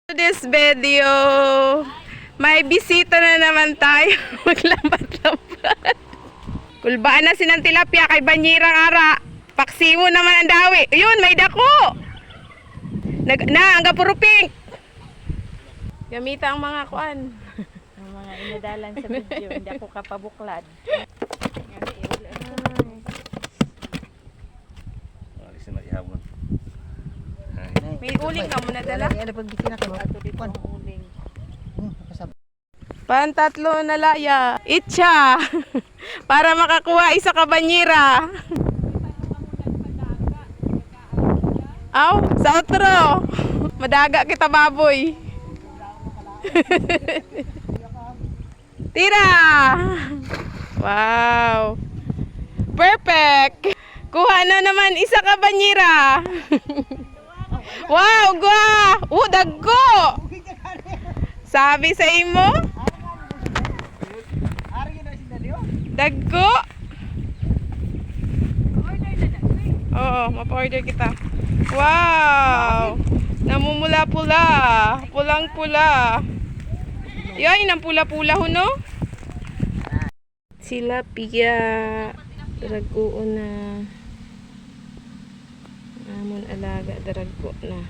This video, may bisita na naman tayo. Maglambat-lambat. Kulbaan na sinang tilapia kay Banyirang Ara. Paksiwo naman ang dawi. Yun, may dako. Ang gapuro pink. Gamita ang mga kuan. Ang mga inadalan sa video, hindi ako kapabuklad. May uling ka muna dala. Ato dito ang uling. Pantatlo na laya. Itcha. Para makakuha isa ka Banyira. Aw, sa otro. Madaga kita baboy. Tira. Wow. Perfect. Kuha na naman isa ka Banyira. Wow, gwa. Dagko. Sabi sa imo? Dagko. Oo, mapa-order kita. Wow. Namumula-pula. Pulang-pula. Yay, nang pula-pula ho, no? Tilapia. Darago na. Amon alaga, darago na.